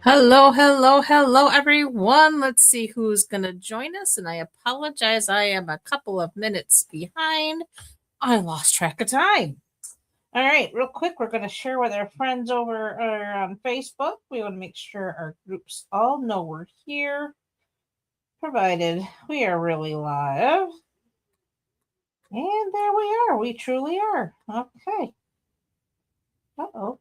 Hello, hello, hello, everyone. Let's see who's going to join us. And I apologize, I am a couple of minutes behind. I lost track of time. All right, real quick, we're going to share with our friends over on Facebook. We want to make sure our groups all know we're here, provided we are really live. And there we are. We truly are. Okay. Uh-oh.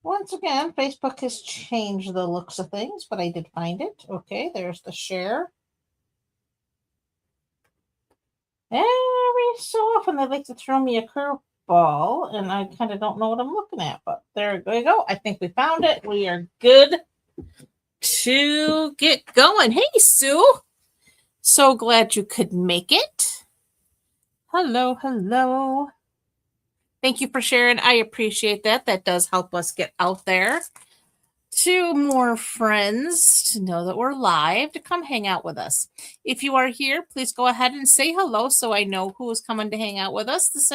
Once again, Facebook has changed the looks of things, but I did find it. Okay, there's the share. Every so often they like to throw me a curveball, and I kind of don't know what I'm looking at, but there we go. I think we found it. We are good to get going. Hey, Sue. So glad you could make it. Hello, hello. Thank you for sharing. I appreciate that. That does help us get out there to more friends to know that we're live, to come hang out with us. If you are here, please go ahead and say hello so I know who is coming to hang out with us this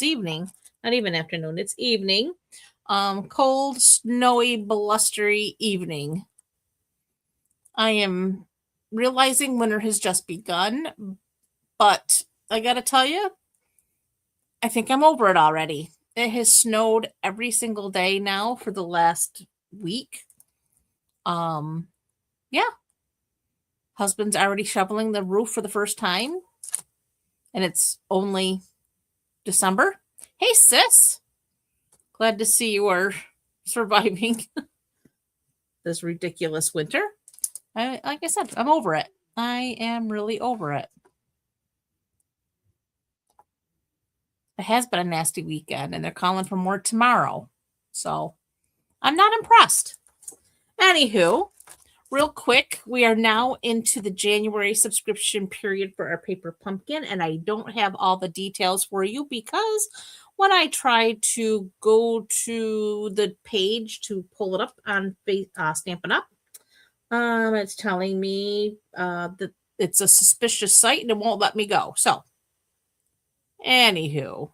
evening. Not even afternoon, it's evening. Cold, snowy, blustery evening. I am realizing winter has just begun, but I gotta tell you, I think I'm over it already. It has snowed every single day now for the last week. Yeah. Husband's already shoveling the roof for the first time, and it's only December. Hey, sis. Glad to see you are surviving this ridiculous winter. Like I said, I'm over it. I am really over it. It has been a nasty weekend, and they're calling for more tomorrow. So I'm not impressed. Anywho, real quick, we are now into the January subscription period for our paper pumpkin, and I don't have all the details for you because when I try to go to the page to pull it up on Stampin' Up, it's telling me that it's a suspicious site and it won't let me go. So, anywho,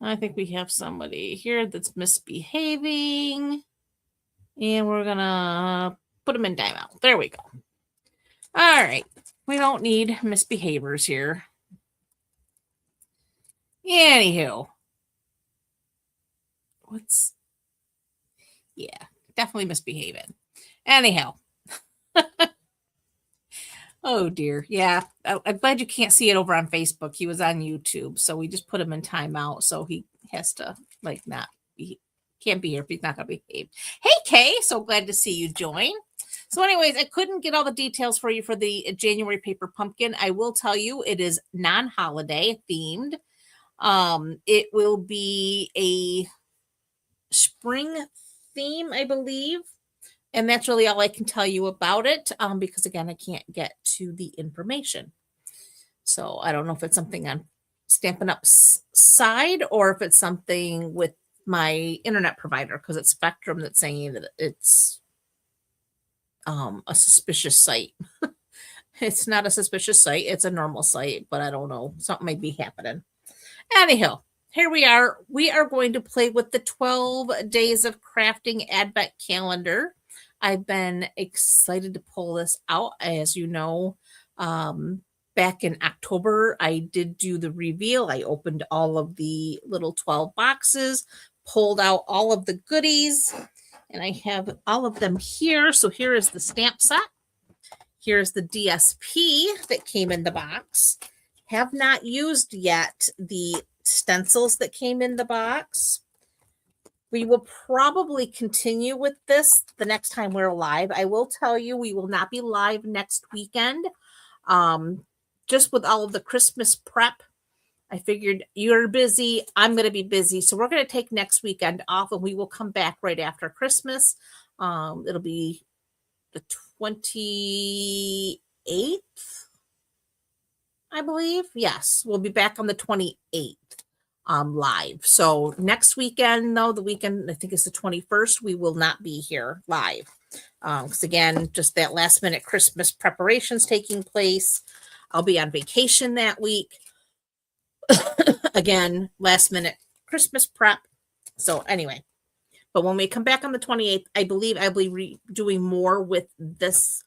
I think we have somebody here that's misbehaving, and we're gonna put them in timeout. There we go. All right, we don't need misbehaviors here. Anywho, definitely misbehaving. Anyhow. Oh dear. Yeah. I'm glad you can't see it over on Facebook. He was on YouTube. So we just put him in timeout. So he has to not be, can't be here if he's not going to behave. Hey, Kay. So glad to see you join. So anyways, I couldn't get all the details for you for the January paper pumpkin. I will tell you it is non-holiday themed. It will be a spring theme, I believe. And that's really all I can tell you about it because, again, I can't get to the information. So I don't know if it's something on Stampin' Up's side or if it's something with my internet provider because it's Spectrum that's saying that it's a suspicious site. It's not a suspicious site. It's a normal site, but I don't know. Something might be happening. Anyhow, here we are. We are going to play with the 12 Days of Crafting Advent Calendar. I've been excited to pull this out. As you know, back in October, I did do the reveal. I opened all of the little 12 boxes, pulled out all of the goodies, and I have all of them here. So here is the stamp set. Here's the DSP that came in the box. Have not used yet the stencils that came in the box. We will probably continue with this the next time we're live. I will tell you we will not be live next weekend. Just with all of the Christmas prep, I figured you're busy. I'm going to be busy. So we're going to take next weekend off and we will come back right after Christmas. It'll be the 28th, I believe. Yes, we'll be back on the 28th. Live. So next weekend, though, the weekend, I think it's the 21st, we will not be here live. Because again, just that last minute Christmas preparations taking place. I'll be on vacation that week. Again, last minute Christmas prep. So anyway, but when we come back on the 28th, I believe I'll be doing more with this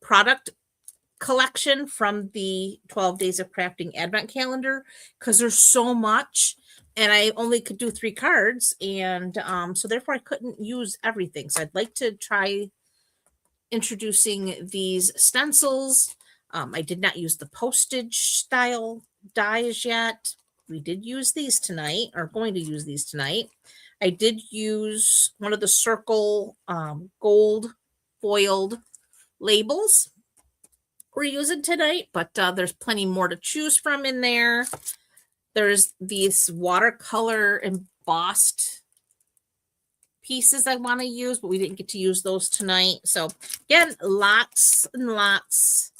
product collection from the 12 Days of Crafting Advent Calendar, because there's so much and I only could do 3 cards, and so therefore I couldn't use everything. So I'd like to try introducing these stencils. I did not use the postage style dies yet. We did use these tonight, or going to use these tonight. I did use one of the circle gold foiled labels we're using tonight, but there's plenty more to choose from in there. There's these watercolor embossed pieces I want to use, but we didn't get to use those tonight. So again, lots and lots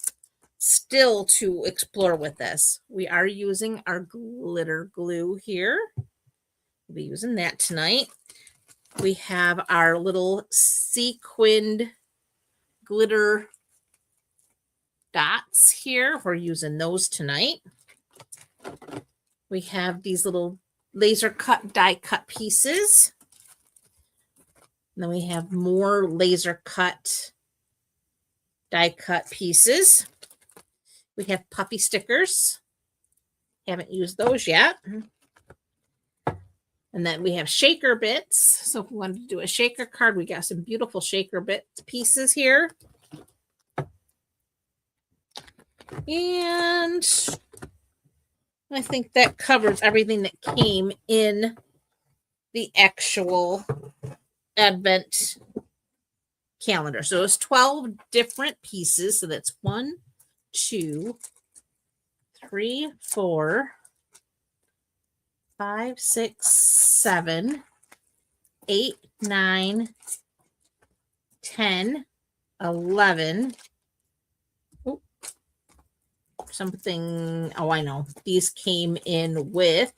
still to explore with this. We are using our glitter glue here. We'll be using that tonight. We have our little sequined glitter dots here. We're using those tonight. We have these little laser cut die cut pieces. And then we have more laser cut die cut pieces. We have puppy stickers. Haven't used those yet. And then we have shaker bits. So if we wanted to do a shaker card, we got some beautiful shaker bit pieces here. And I think that covers everything that came in the actual Advent calendar. So it's 12 different pieces. So that's 1, 2, 3, 4, 5, 6, 7, 8, 9, 10, 11. Oh, something. Oh, I know. These came in with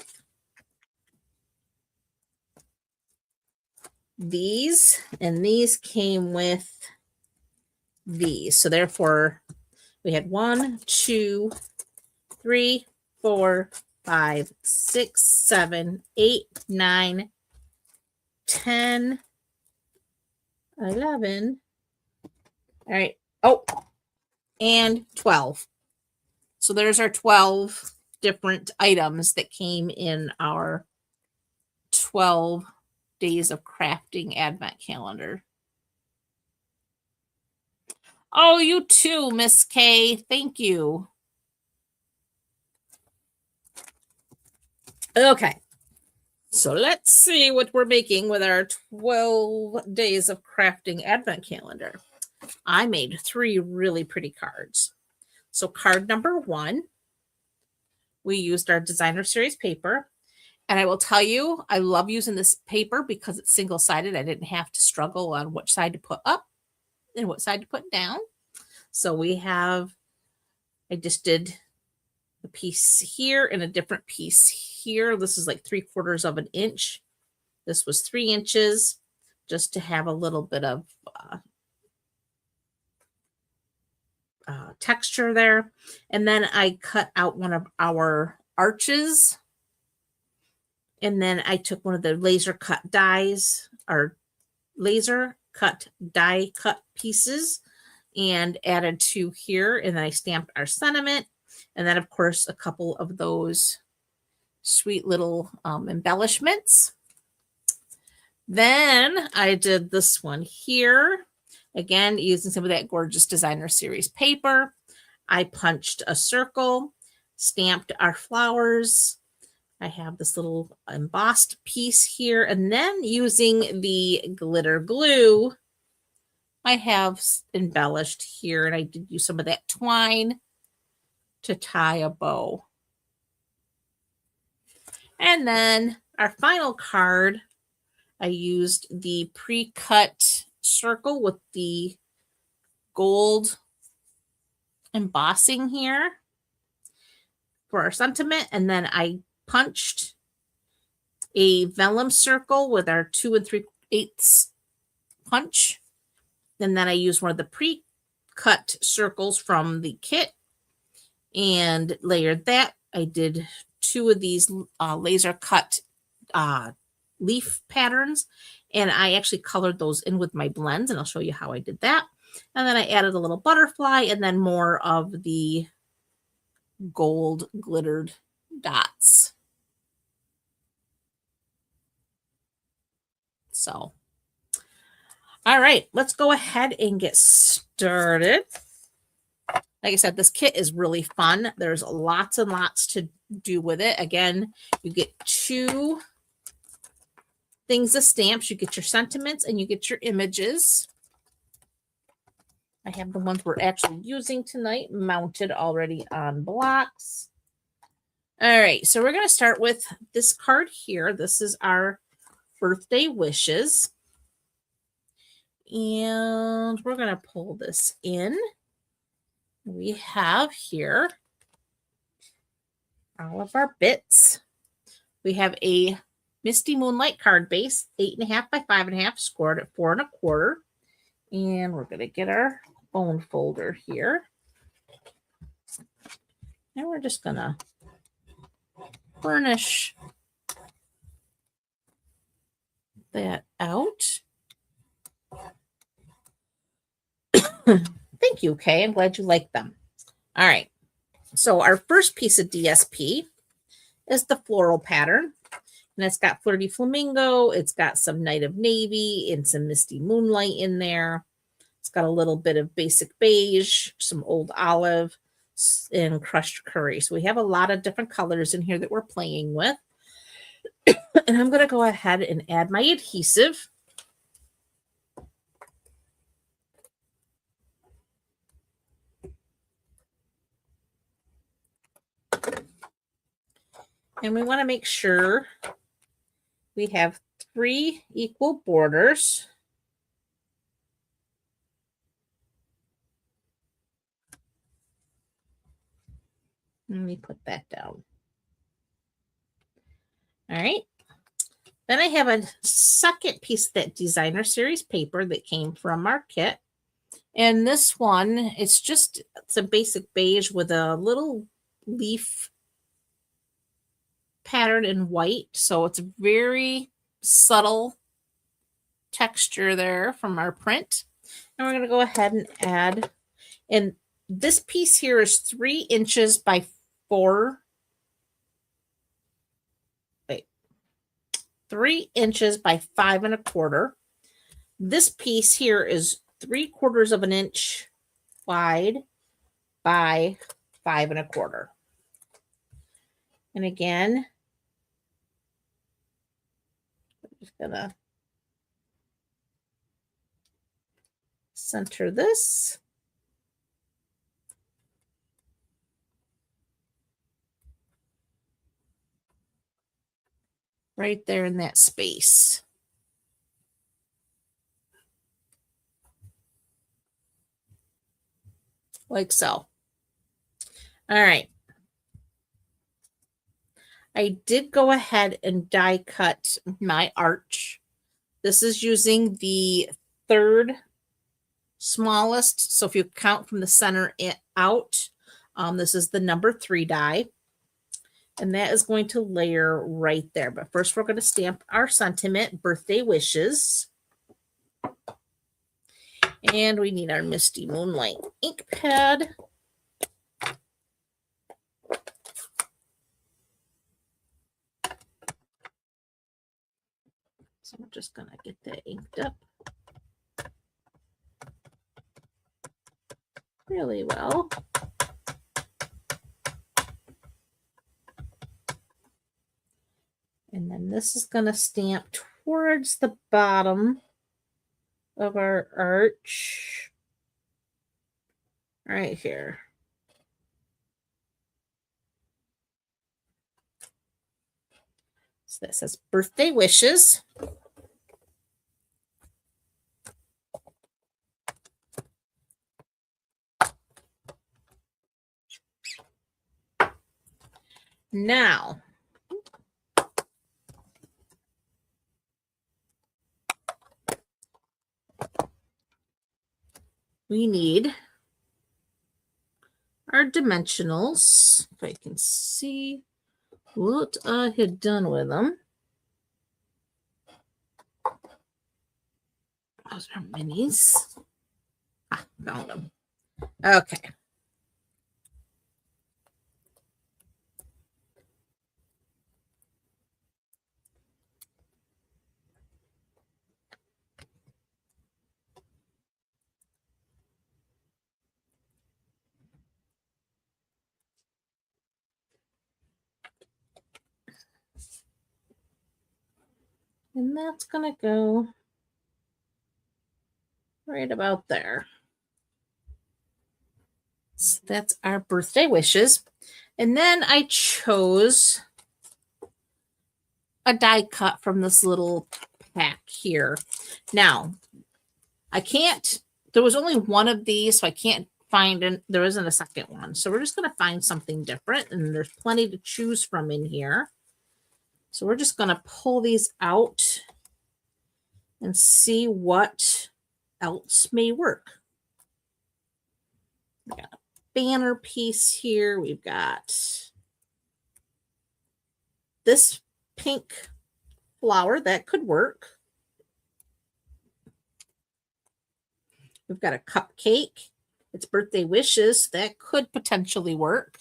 these, and these came with these. So therefore, we had 1, 2, 3, 4, 5, 6, 7, 8, 9, 10, 11. All right. Oh, and 12. So there's our 12 different items that came in our 12 Days of Crafting Advent Calendar. Oh, you too, Miss K. Thank you. Okay. So let's see what we're making with our 12 Days of Crafting Advent Calendar. I made 3 really pretty cards. So card number 1, we used our designer series paper. And I will tell you, I love using this paper because it's single-sided. I didn't have to struggle on which side to put up and what side to put down. So we have, I just did a piece here and a different piece here. This is like 3/4 of an inch. This was 3 inches, just to have a little bit of texture there. And then I cut out one of our arches. And then I took one of the laser cut dies, or laser cut die cut pieces, and added 2 here. And then I stamped our sentiment. And then, of course, a couple of those sweet little embellishments. Then I did this one here. Again, using some of that gorgeous designer series paper. I punched a circle, stamped our flowers. I have this little embossed piece here. And then using the glitter glue, I have embellished here. And I did use some of that twine to tie a bow. And then our final card, I used the pre-cut circle with the gold embossing here for our sentiment. And then I punched a vellum circle with our 2 3/8 punch. And then I used one of the pre-cut circles from the kit and layered that. I did 2 of these laser cut leaf patterns, and I actually colored those in with my blends, and I'll show you how I did that. And then I added a little butterfly and then more of the gold glittered dots. So, all right, let's go ahead and get started. Like I said, this kit is really fun. There's lots and lots to do with it. Again, you get 2 things of stamps. You get your sentiments and you get your images. I have the ones we're actually using tonight mounted already on blocks. All right, so we're going to start with this card here. This is our birthday wishes. And we're going to pull this in. We have here all of our bits. We have a Misty Moonlight card base, 8.5 by 5.5, scored at 4 1/4. And we're going to get our bone folder here. And we're just going to burnish that out. Thank you, Kay. I'm glad you like them. All right. So our first piece of DSP is the floral pattern. And it's got Flirty Flamingo. It's got some Night of Navy and some Misty Moonlight in there. It's got a little bit of basic beige, some old olive, and crushed curry. So we have a lot of different colors in here that we're playing with. And I'm going to go ahead and add my adhesive. And we want to make sure we have 3 equal borders. Let me put that down. All right. Then I have a second piece of that designer series paper that came from our kit. And this one, it's a basic beige with a little leaf pattern in white. So it's a very subtle texture there from our print. And we're going to go ahead and add, and this piece here is 3 inches by 3 inches by 5 1/4. This piece here is 3/4 of an inch wide by 5 1/4. And again, I'm just gonna center this. Right there in that space. Like so. All right. I did go ahead and die cut my arch. This is using the 3rd smallest. So if you count from the center out, this is the number 3 die. And that is going to layer right there. But first we're going to stamp our sentiment, birthday wishes. And we need our Misty Moonlight ink pad. So I'm just going to get that inked up really well. And then this is going to stamp towards the bottom of our arch right here. So that says birthday wishes. Now, we need our dimensionals, if I can see what I had done with them. Those are minis. Found them. Okay. And that's going to go right about there. So that's our birthday wishes. And then I chose a die cut from this little pack here. Now, there was only one of these, so I can't find, there isn't a second one. So we're just going to find something different, and there's plenty to choose from in here. So we're just going to pull these out and see what else may work. We got a banner piece here. We've got this pink flower that could work. We've got a cupcake. It's birthday wishes. That could potentially work.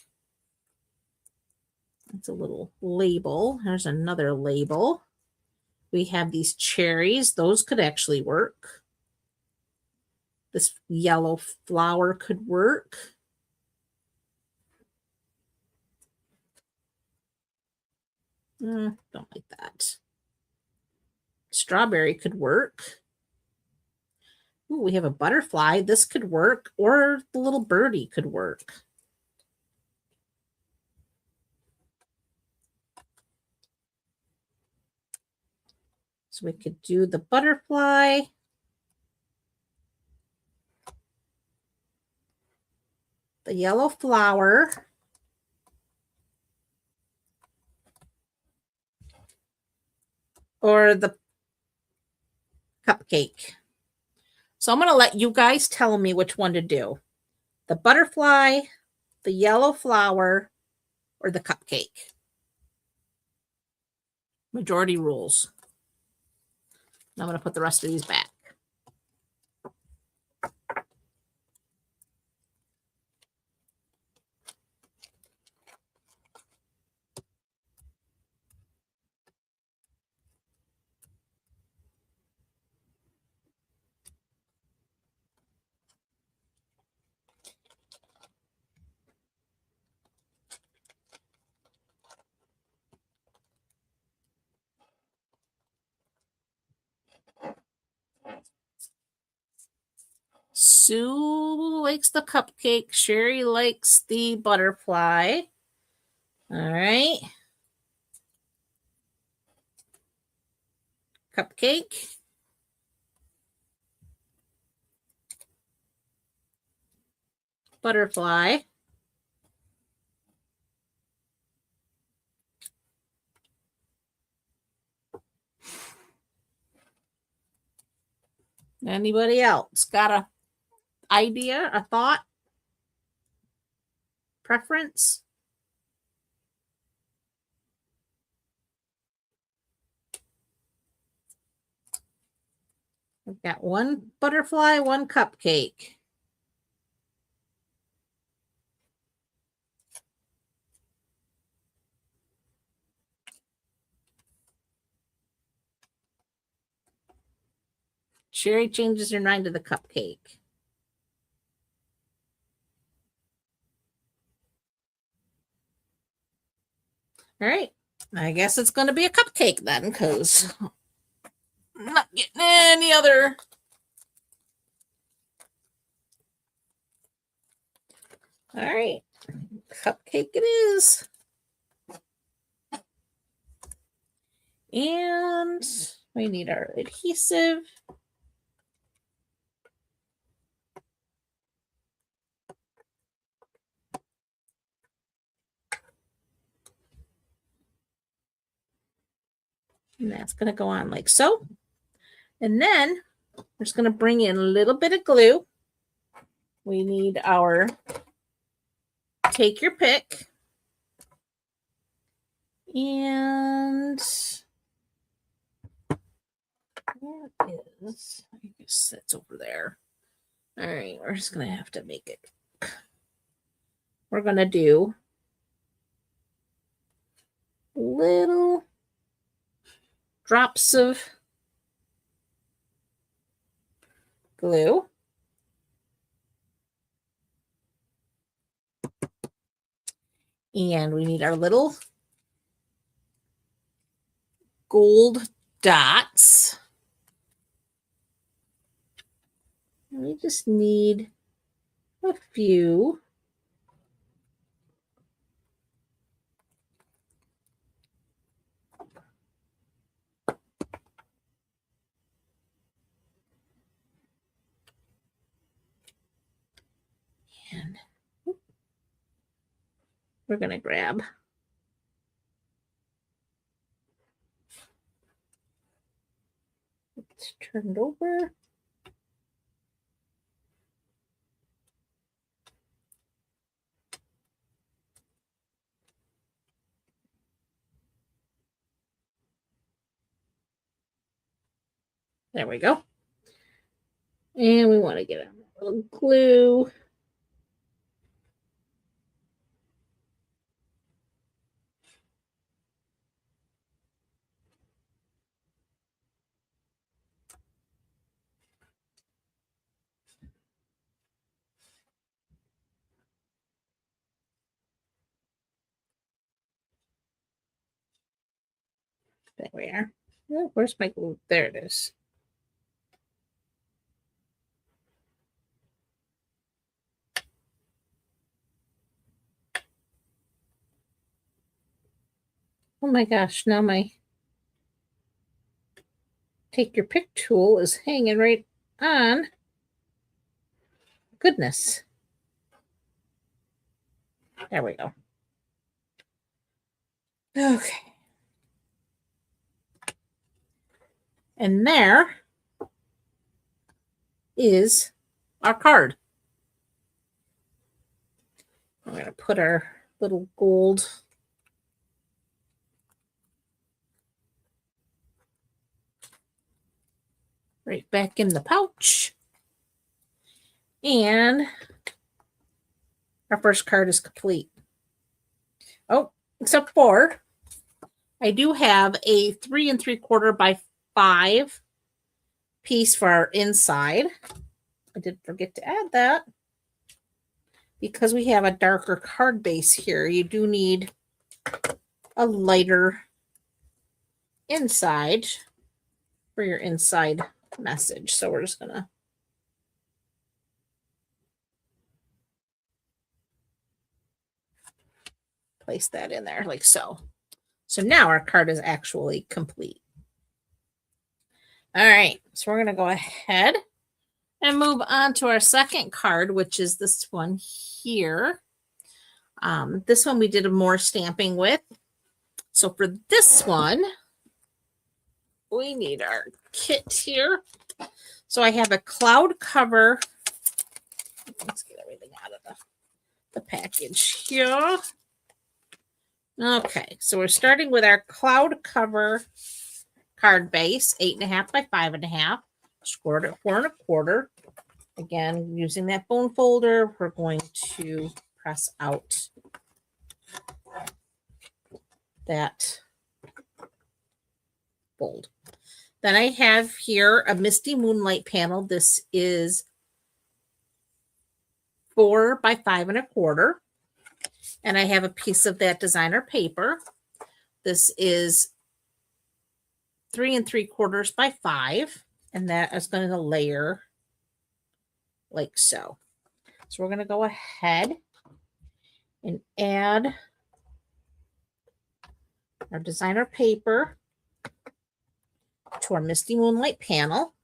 It's a little label. There's another label. We have these cherries. Those could actually work. This yellow flower could work. Don't like that. Strawberry could work. Ooh, we have a butterfly. This could work, or the little birdie could work. So we could do the butterfly. The yellow flower. Or the cupcake. So I'm going to let you guys tell me which one to do. The butterfly, the yellow flower, or the cupcake. Majority rules. I'm going to put the rest of these back. Sue likes the cupcake. Sherry likes the butterfly. All right. Cupcake. Butterfly. Anybody else got a idea, a thought, preference? I've got one butterfly, one cupcake. Sherry changes her mind to the cupcake. All right. I guess it's going to be a cupcake then, because I'm not getting any other. All right. Cupcake it is. And we need our adhesive. And that's going to go on like so. And then we're just going to bring in a little bit of glue. We need our take your pick. And where is, I guess that's over there. All right, we're just going to have to make it. We're going to do little drops of glue. And we need our little gold dots. We just need a few. And we're going to grab it's turned over. There we go. And we want to get a little glue. There we are. Oh, where's my glue? There it is. Oh my gosh, now my take your pick tool is hanging right on. Goodness. There we go. Okay. And there is our card. We're going to put our little gold right back in the pouch. And our first card is complete. Oh, except for I do have a 3 3/4 by 5 piece for our inside. I did forget to add that. Because we have a darker card base here, you do need a lighter inside for your inside message. So we're just going to place that in there like so. So now our card is actually complete. All right, so we're going to go ahead and move on to our second card, which is this one here. This one we did more stamping with. So for this one, we need our kit here. So I have a cloud cover. Let's get everything out of the package here. Okay, so we're starting with our cloud cover card base, 8.5 by 5.5, scored at 4 1/4. Again, using that bone folder, we're going to press out that fold. Then I have here a Misty Moonlight panel. This is 4 by 5 1/4. And I have a piece of that designer paper. This is 3 3/4 by 5. And that is going to layer like so. So we're going to go ahead and add our designer paper to our Misty Moonlight panel.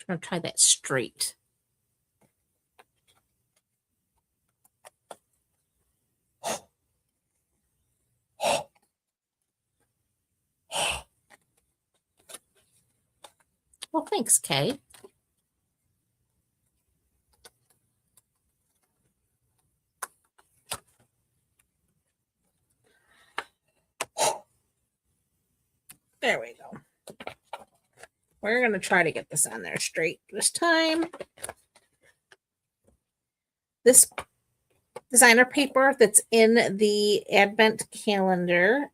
I'm going to try that straight. Well, thanks, Kay. There we go. We're going to try to get this on there straight this time. This designer paper that's in the advent calendar,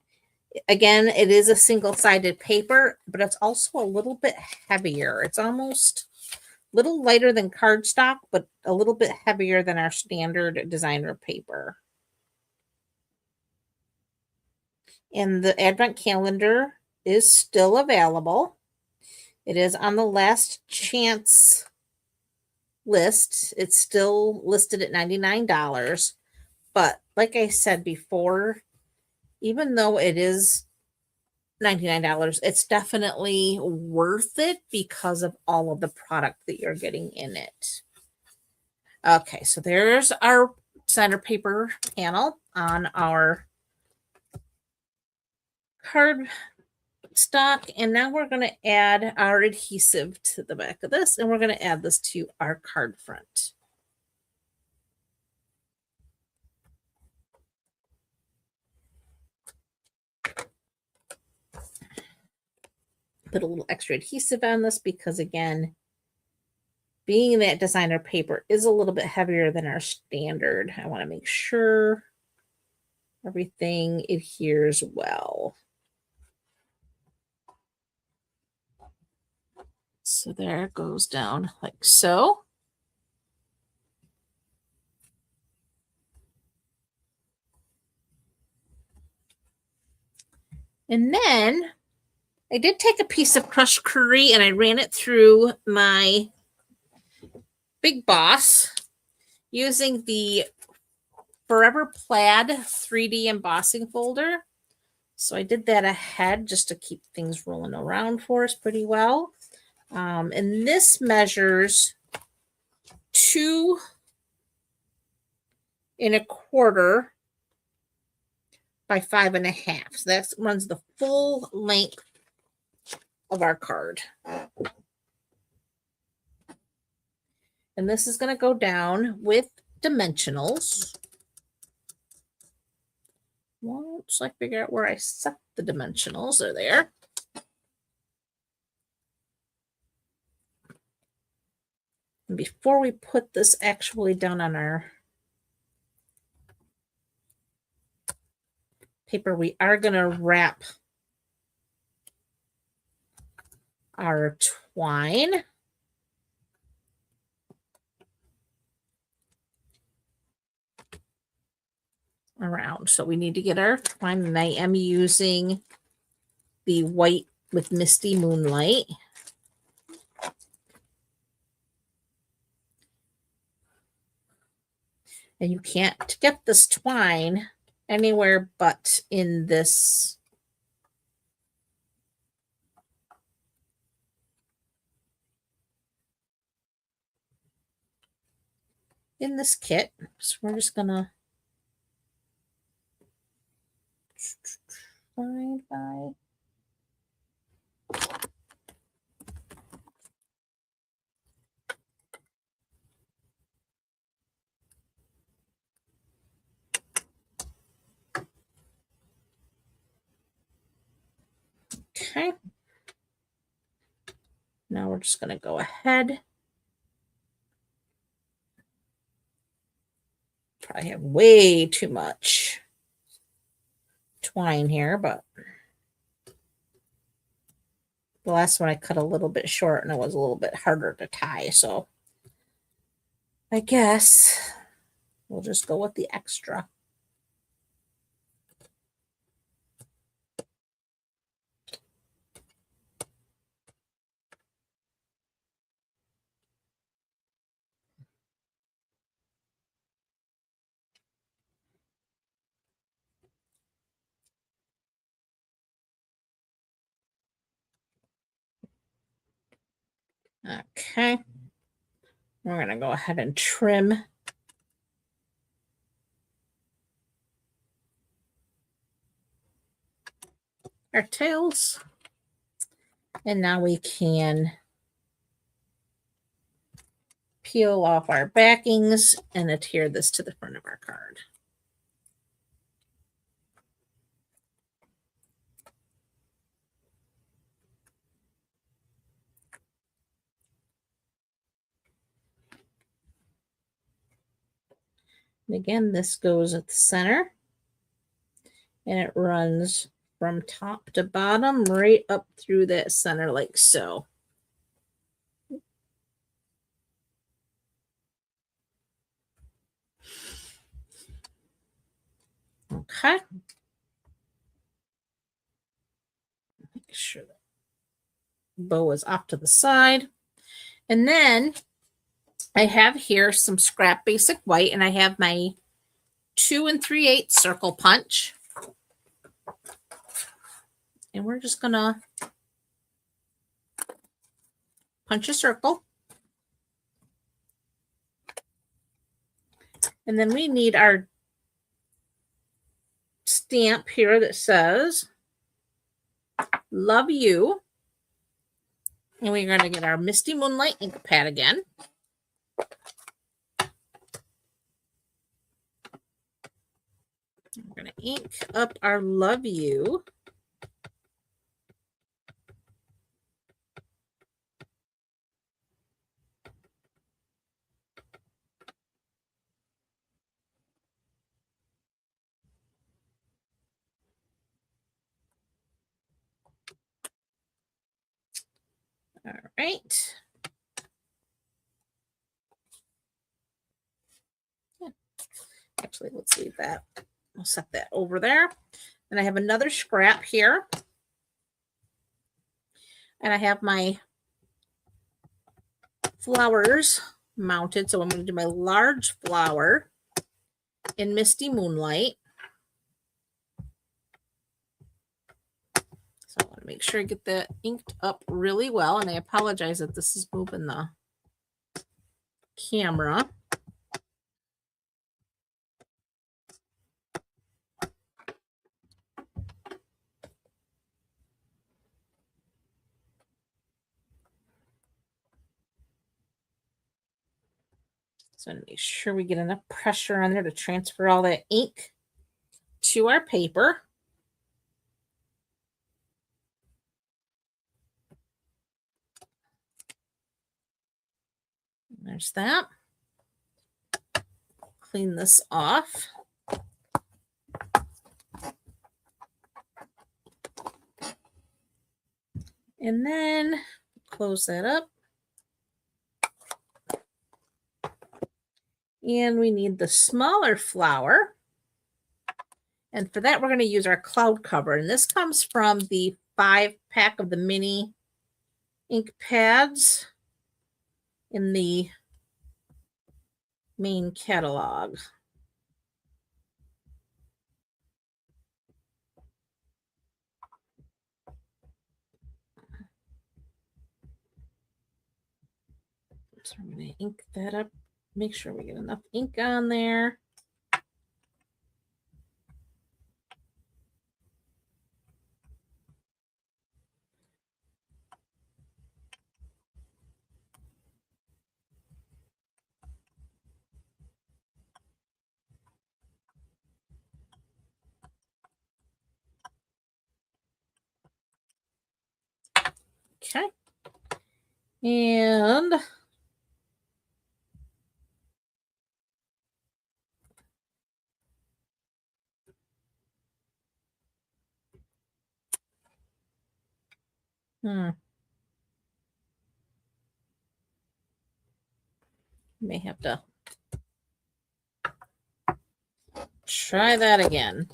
again, it is a single-sided paper, but it's also a little bit heavier. It's almost a little lighter than cardstock, but a little bit heavier than our standard designer paper. And the advent calendar is still available. It is on the last chance list. It's still listed at $99. But like I said before, even though it is $99, it's definitely worth it because of all of the product that you're getting in it. Okay, so there's our center paper panel on our card stock, and now we're going to add our adhesive to the back of this, and we're going to add this to our card front. Put a little extra adhesive on this because, again, being that designer paper is a little bit heavier than our standard, I want to make sure everything adheres well. So there it goes down like so. And then I did take a piece of crushed curry and I ran it through my Big Boss using the Forever Plaid 3D embossing folder. So I did that ahead just to keep things rolling around for us pretty well. And this measures 2 1/4 by 5 1/2. So that runs the full length of our card. And this is going to go down with dimensionals. Once I figure out where I set the dimensionals, they're there. And before we put this actually down on our paper, we are going to wrap our twine. Around. So we need to get our twine, and I am using the white with Misty Moonlight. And you can't get this twine anywhere but in this kit. So we're just gonna find by okay. Now we're just gonna go ahead. Probably have way too much twine here, but the last one I cut a little bit short and it was a little bit harder to tie. So I guess we'll just go with the extra. Okay. We're going to go ahead and trim our tails. And now we can peel off our backings and adhere this to the front of our card. And again, this goes at the center and it runs from top to bottom right up through that center like so. Okay. Make sure that bow is off to the side. And then I have here some scrap basic white, and I have my 2 3/8 circle punch. And we're just going to punch a circle. And then we need our stamp here that says, "Love you." And we're going to get our Misty Moonlight ink pad again. We're going to ink up our "Love you." All right. Yeah. Actually, let's leave that. I'll set that over there. And I have another scrap here. And I have my flowers mounted. So I'm going to do my large flower in Misty Moonlight. So I want to make sure I get that inked up really well. And I apologize that this is moving the camera. So I'm going to make sure we get enough pressure on there to transfer all that ink to our paper. There's that. Clean this off. And then close that up. And we need the smaller flower. And for that, we're going to use our cloud cover. And this comes from the 5-pack of the mini ink pads in the main catalog. So I'm going to ink that up. Make sure we get enough ink on there. Okay. And may have to try that again.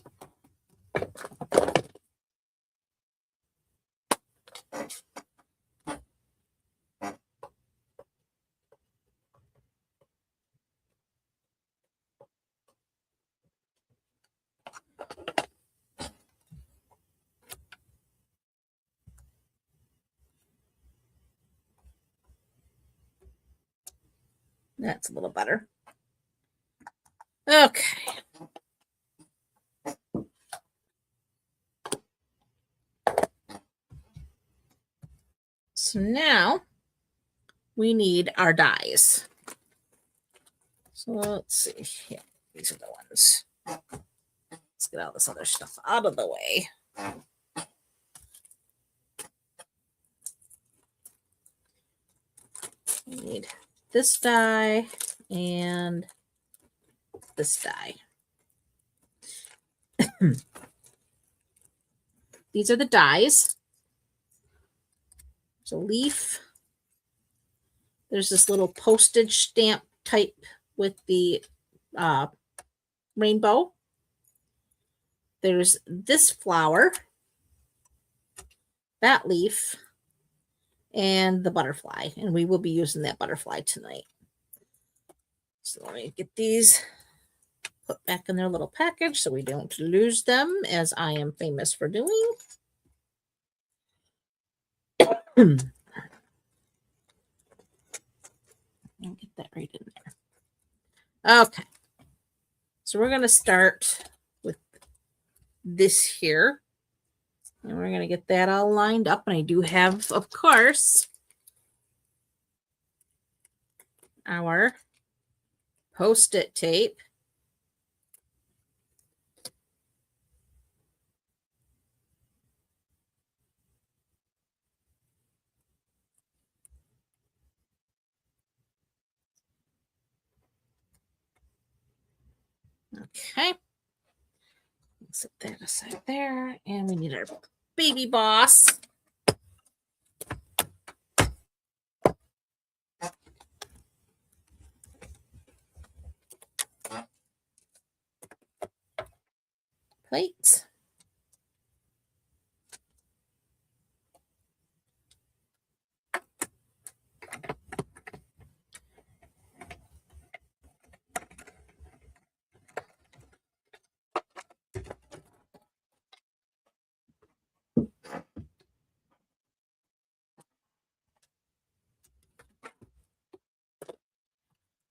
That's a little better. Okay. So now we need our dies. So let's see. Yeah, these are the ones. Let's get all this other stuff out of the way. We need this die and this die. These are the dies. There's a leaf. There's this little postage stamp type with the rainbow. There's this flower, that leaf, and the butterfly. And we will be using that butterfly tonight. So let me get these put back in their little package so we don't lose them, as I am famous for doing. And get that right in there. Okay. So we're going to start with this here. And we're going to get that all lined up. And I do have, of course, our Post-it tape. Okay. Set that aside there. And we need our baby boss. Plate.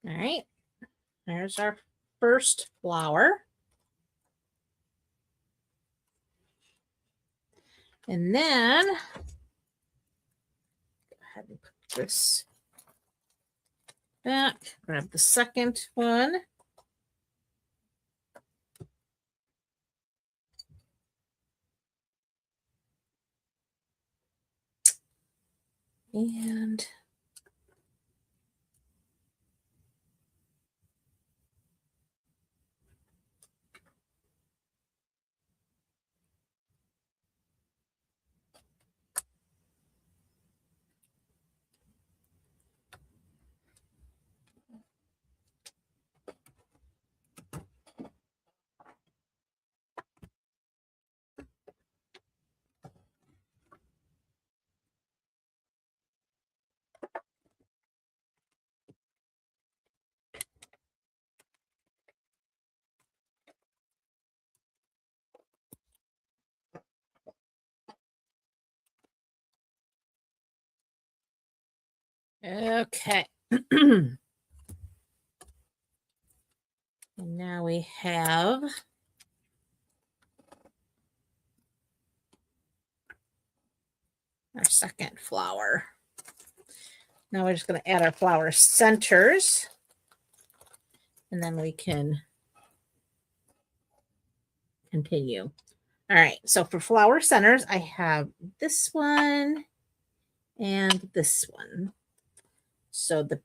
All right. There's our first flower. And then, go ahead and put this back. Grab the second one. And okay. And now we have our second flower. Now we're just going to add our flower centers. And then we can continue. All right. So for flower centers, I have this one and this one. So the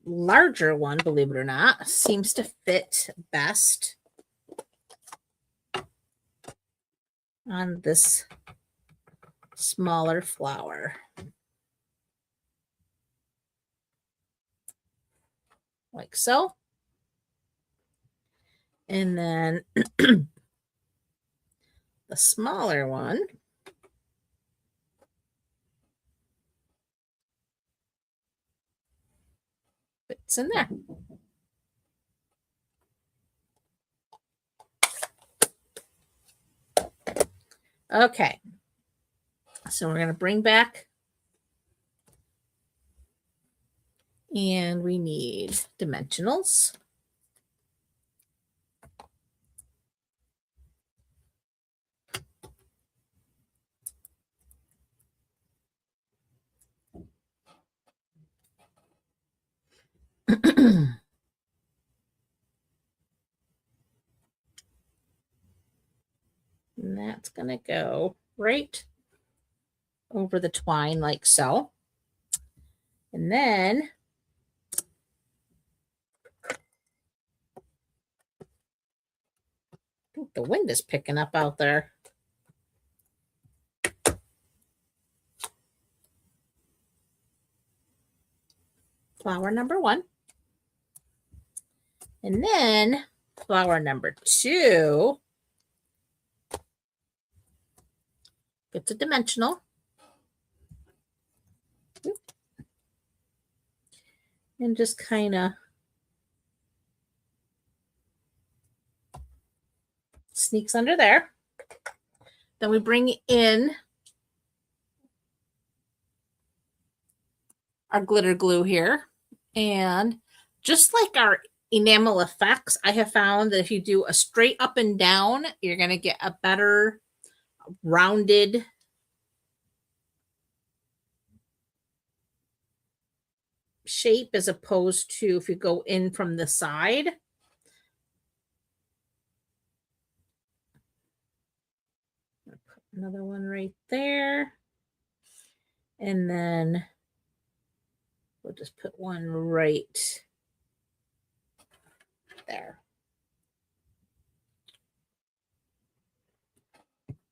larger one, believe it or not, seems to fit best on this smaller flower. Like so. And then the smaller one fits in there. Okay. So we're going to bring back, and we need dimensionals. it's going to go right over the twine like so. And then I think the wind is picking up out there. Flower number 1. And then flower number 2. It's a dimensional. And just kind of sneaks under there. Then we bring in our glitter glue here. And just like our enamel effects, I have found that if you do a straight up and down, you're going to get a better rounded shape as opposed to if you go in from the side. I'll put another one right there. And then we'll just put one right there.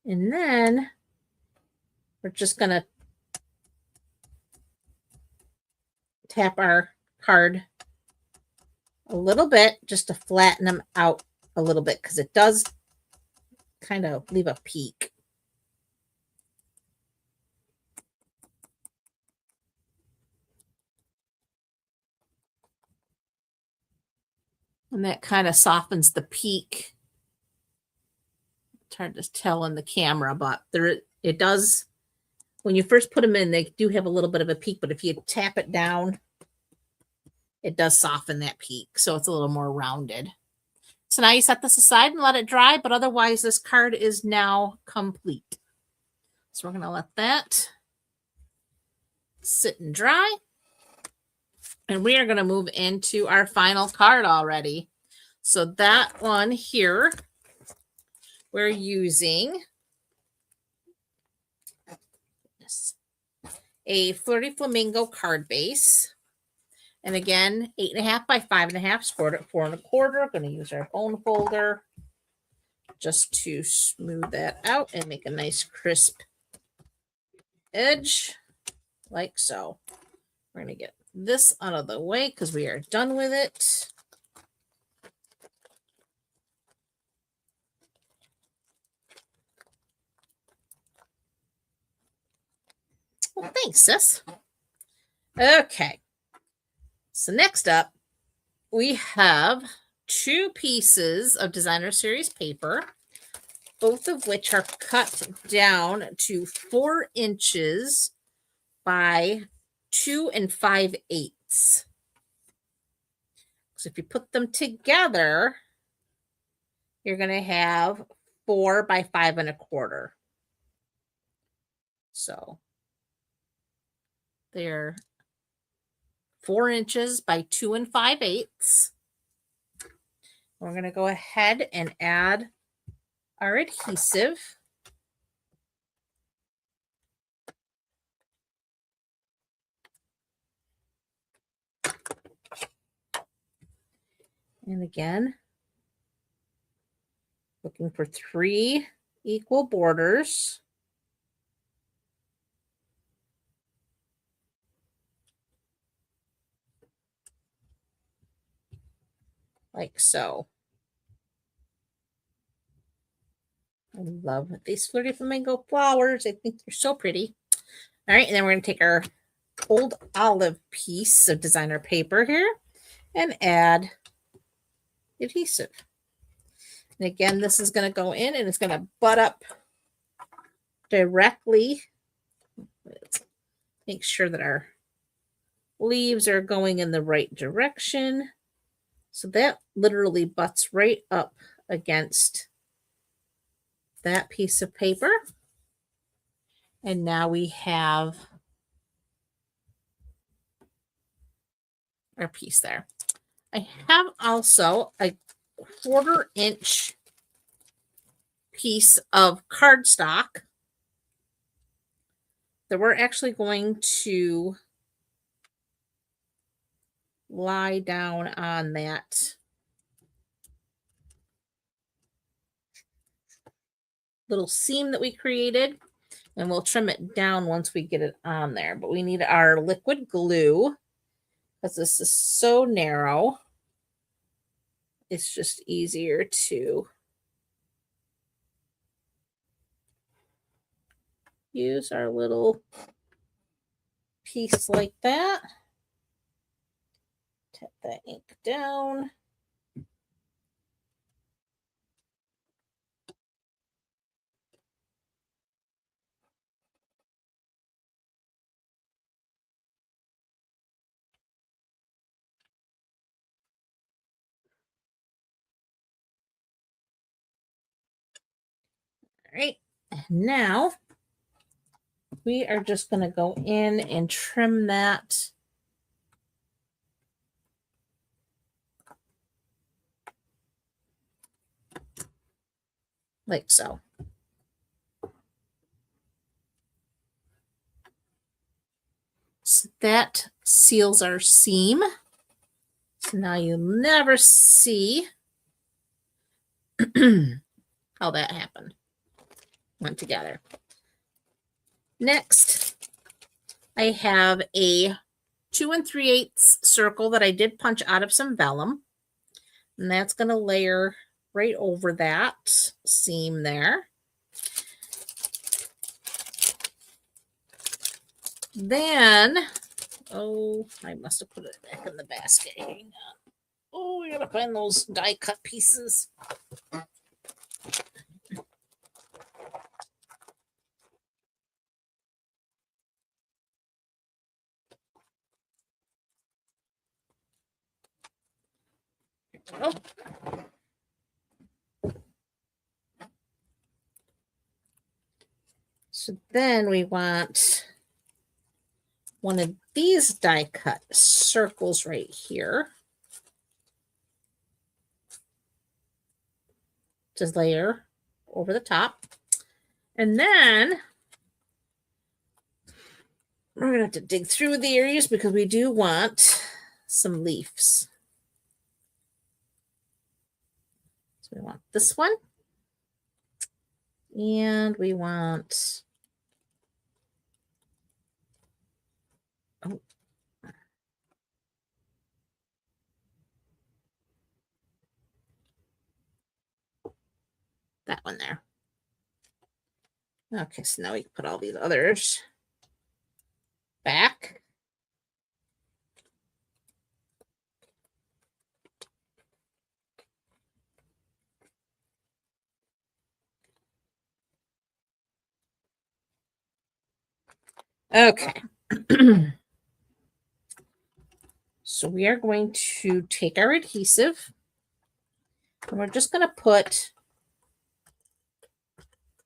And then we're just going to tap our card a little bit just to flatten them out a little bit because it does kind of leave a peak. And that kind of softens the peak. It's hard to tell in the camera, but it does. When you first put them in, they do have a little bit of a peak, but if you tap it down, it does soften that peak. So it's a little more rounded. So now you set this aside and let it dry, but otherwise this card is now complete. So we're going to let that sit and dry. And we are going to move into our final card already. So that one here, we're using a Flirty Flamingo card base. And again, 8.5 by 5.5, scored at 4 1/4. I'm going to use our bone folder just to smooth that out and make a nice crisp edge like so. We're going to get this out of the way because we are done with it. Well, thanks, sis. Okay. So next up, we have 2 pieces of designer series paper, both of which are cut down to 4 inches by 2 5/8. So if you put them together, you're going to have 4 by 5 1/4. So they're 4 inches by 2 5/8. We're going to go ahead and add our adhesive. And again, looking for 3 equal borders. Like so. I love these Flirty Flamingo flowers. I think they're so pretty. All right, and then we're going to take our old olive piece of designer paper here and add adhesive. And again, this is going to go in and it's going to butt up directly. Let's make sure that our leaves are going in the right direction. So that literally butts right up against that piece of paper. And now we have our piece there. I have also a 1/4 inch piece of cardstock that we're actually going to lie down on that little seam that we created, and we'll trim it down once we get it on there. But we need our liquid glue because this is so narrow. It's just easier to use our little piece like that. Tap that ink down. All right, now we are just going to go in and trim that like so. So that seals our seam. So now you'll never see how that happened. Went together. Next, I have a 2 3/8 circle that I did punch out of some vellum. And that's going to layer right over that seam there. Then, oh, I must have put it back in the basket. Hang on. Oh, we gotta find those die cut pieces. Oh. So then we want one of these die cut circles right here. Just layer over the top. And then we're going to have to dig through the areas because we do want some leaves. So we want this one. And we want, oh, that one there. Okay, so now we can put all these others back. Okay. So we are going to take our adhesive and we're just going to put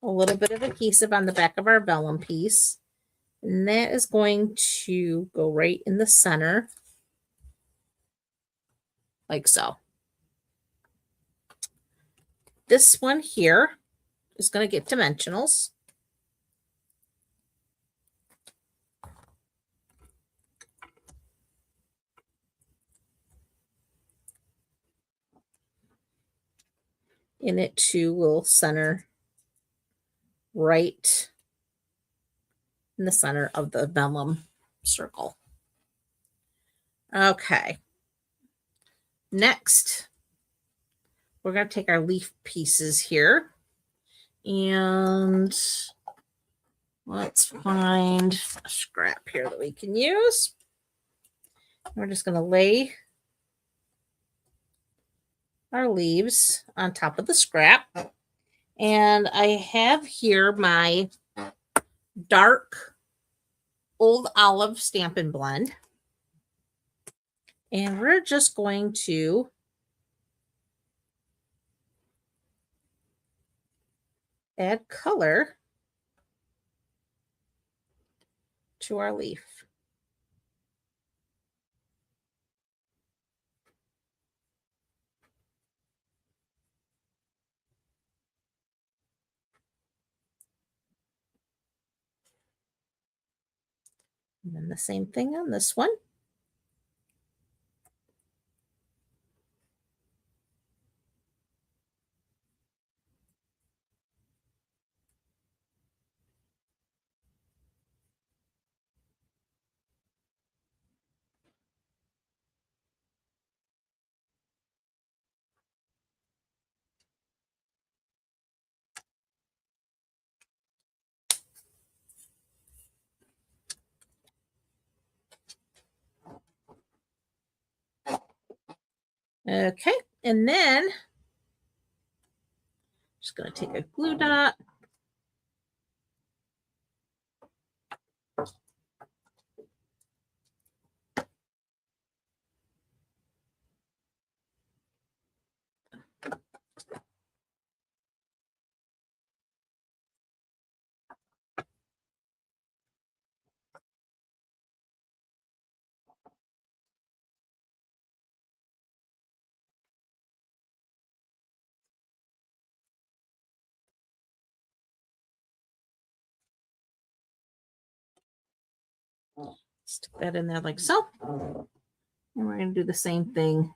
a little bit of adhesive on the back of our vellum piece. And that is going to go right in the center, like so. This one here is going to get dimensionals. And it too will center right in the center of the vellum circle. Okay. Next, we're going to take our leaf pieces here and let's find a scrap here that we can use. We're just going to lay our leaves on top of the scrap. And I have here my dark Old Olive Stampin' Blend. And we're just going to add color to our leaf. And then the same thing on this one. Okay, and then just going to take a glue dot. Stick that in there like so. And we're going to do the same thing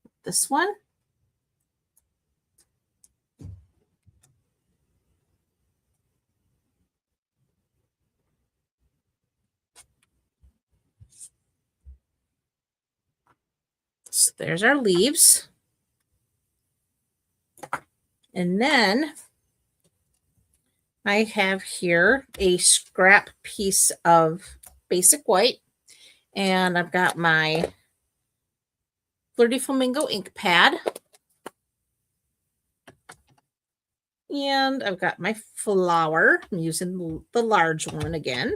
with this one. So there's our leaves. And then I have here a scrap piece of basic white. And I've got my Flirty Flamingo ink pad. And I've got my flower. I'm using the large one again.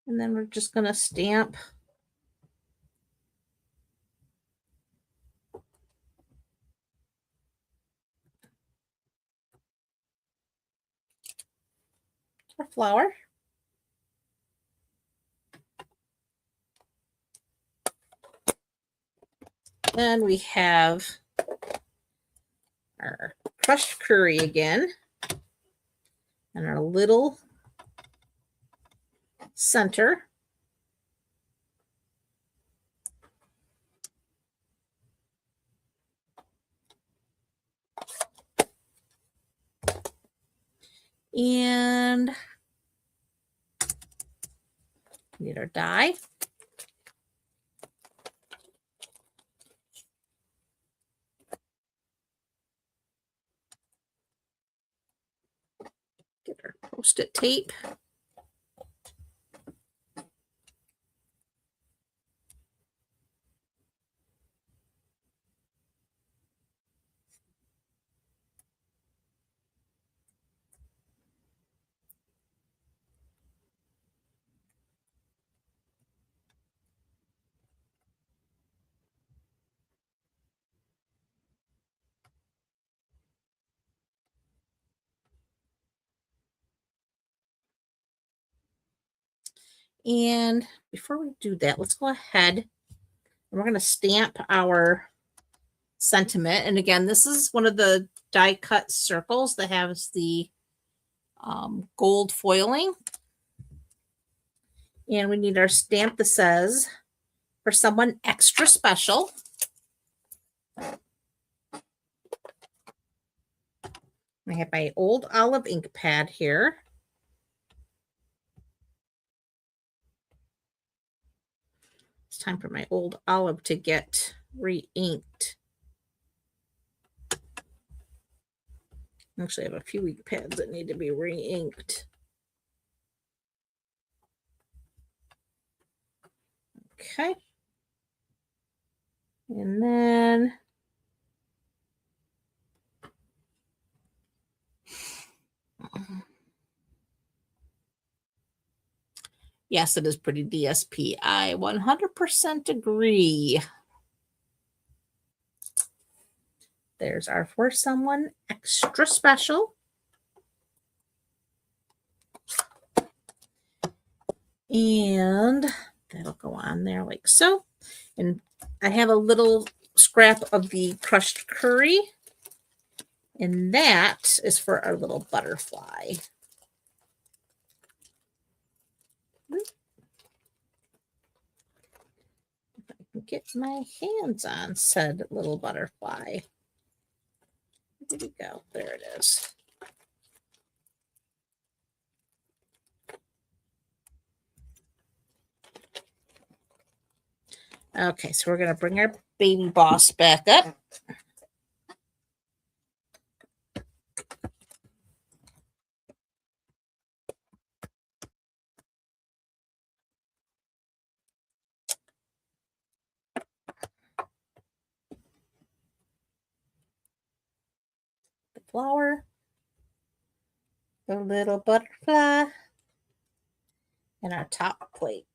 And then we're just going to stamp our flower. Then we have our crushed curry again. And our little center. And need our die. Get our Post-it tape. And before we do that, let's go ahead and we're going to stamp our sentiment. And again, this is one of the die cut circles that has the gold foiling. And we need our stamp that says, for someone extra special. I have my old olive ink pad here. It's time for my old olive to get re-inked. Actually, I have a few ink pads that need to be re-inked. Okay. And then yes, it is pretty DSP. I 100% agree. There's our for someone extra special. And that'll go on there like so. And I have a little scrap of the crushed curry. And that is for our little butterfly. If I can get my hands on said little butterfly. There we go. There it is. Okay, so we're going to bring our baby boss back up. The flower, the little butterfly, and our top plate.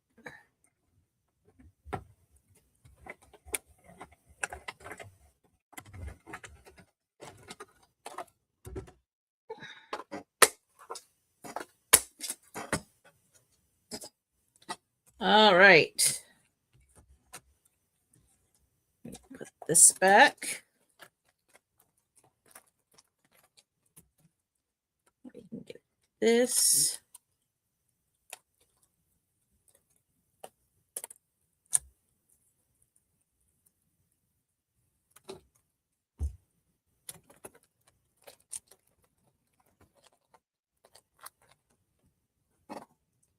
All right. Put this back. We can get this.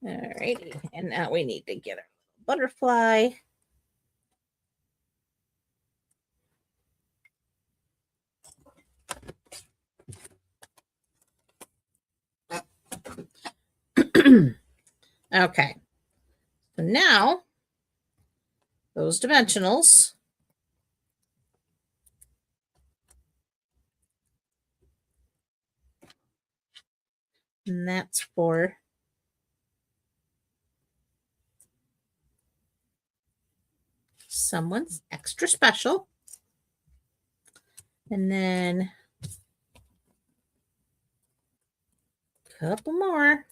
All righty. And now we need to get our butterfly. Okay. So now those dimensionals. And that's for someone's extra special. And then a couple more.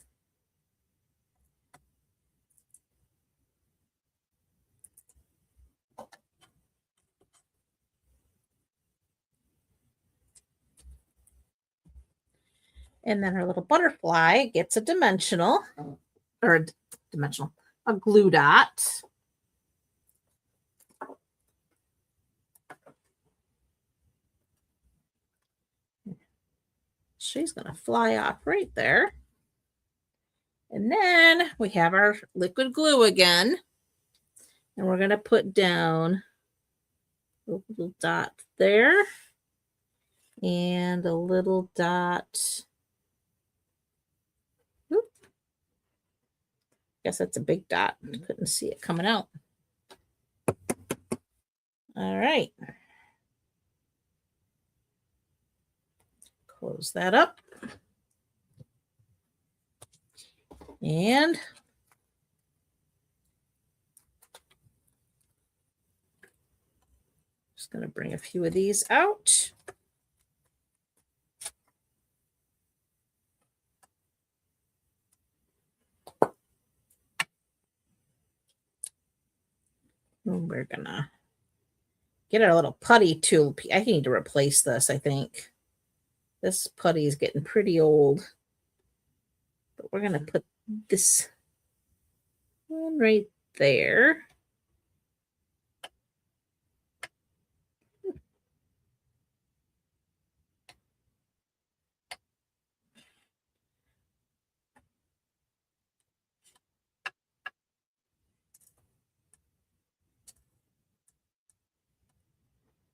And then our little butterfly gets a dimensional, or a glue dot. She's going to fly off right there. And then we have our liquid glue again. And we're going to put down a little dot there. And a little dot. Oop. Guess that's a big dot. Couldn't see it coming out. All right. Close that up. And just going to bring a few of these out. And we're going to get our little putty tool. I need to replace this, I think. This putty is getting pretty old. But we're going to put this one right there.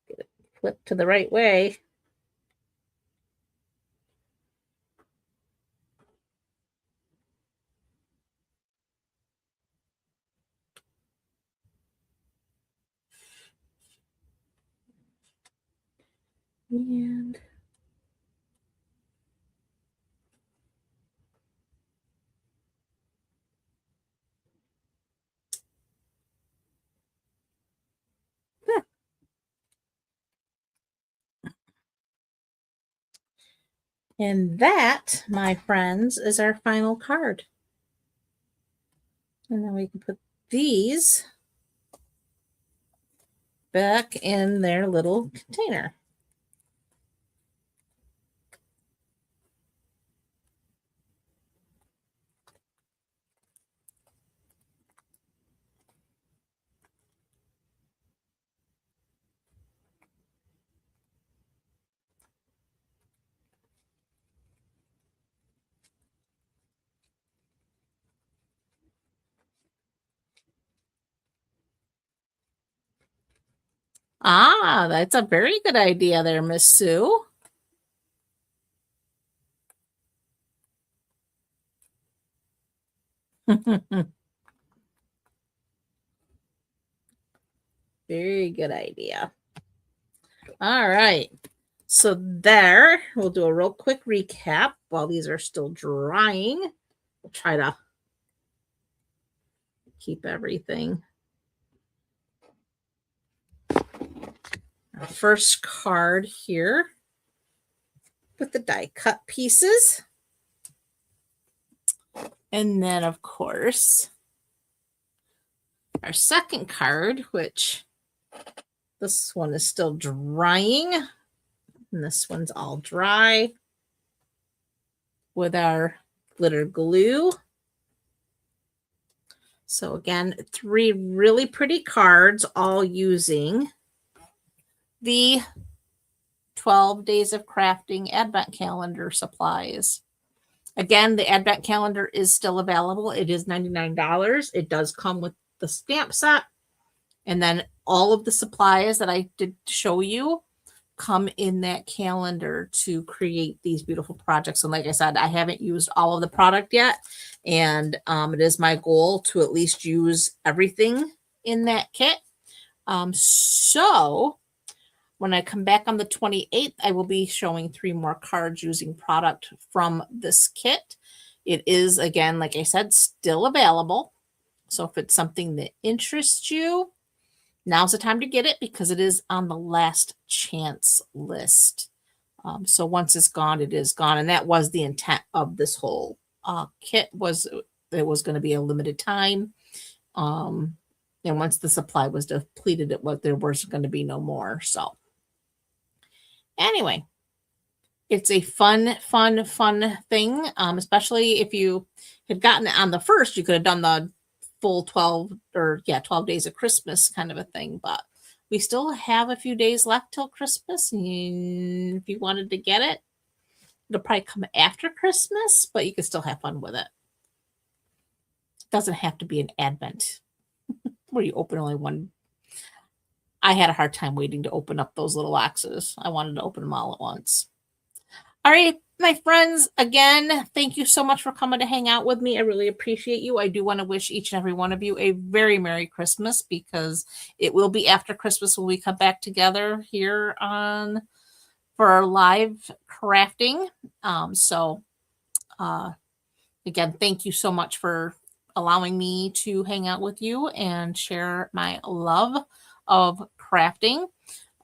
Get it flipped to the right way. And And that, my friends, is our final card. And then we can put these back in their little container. Ah, that's a very good idea there, Miss Sue. Very good idea. All right. So there, we'll do a real quick recap while these are still drying. We'll try to keep everything. Our first card here with the die cut pieces. And then, of course, our second card, which this one is still drying. And this one's all dry with our glitter glue. So again, 3 really pretty cards, all using the 12 Days of Crafting Advent Calendar supplies. Again, the Advent Calendar is still available. It is $99. It does come with the stamp set. And then all of the supplies that I did show you come in that calendar to create these beautiful projects. And like I said, I haven't used all of the product yet. And it is my goal to at least use everything in that kit. So when I come back on the 28th, I will be showing 3 more cards using product from this kit. It is, again, like I said, still available. So if it's something that interests you, now's the time to get it because it is on the last chance list. So once it's gone, it is gone. And that was the intent of this whole kit, was it was going to be a limited time. And once the supply was depleted, there was going to be no more. So anyway, it's a fun thing, especially if you had gotten it on the first, you could have done the full 12 days of Christmas kind of a thing. But we still have a few days left till Christmas. And if you wanted to get it, it'll probably come after Christmas, but you can still have fun with it. It doesn't have to be an Advent where you open only one. I had a hard time waiting to open up those little boxes. I wanted to open them all at once. All right, my friends, again, thank you so much for coming to hang out with me. I really appreciate you. I do want to wish each and every one of you a very Merry Christmas, because it will be after Christmas when we come back together here for our live crafting. Again, thank you so much for allowing me to hang out with you and share my love of crafting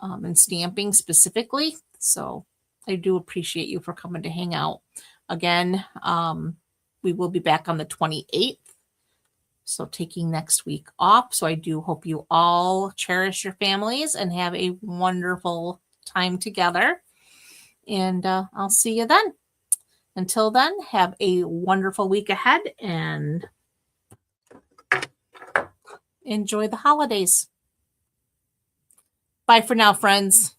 and stamping specifically. So I do appreciate you for coming to hang out. Again, we will be back on the 28th. So taking next week off. So I do hope you all cherish your families and have a wonderful time together. And I'll see you then. Until then, have a wonderful week ahead and enjoy the holidays. Bye for now, friends.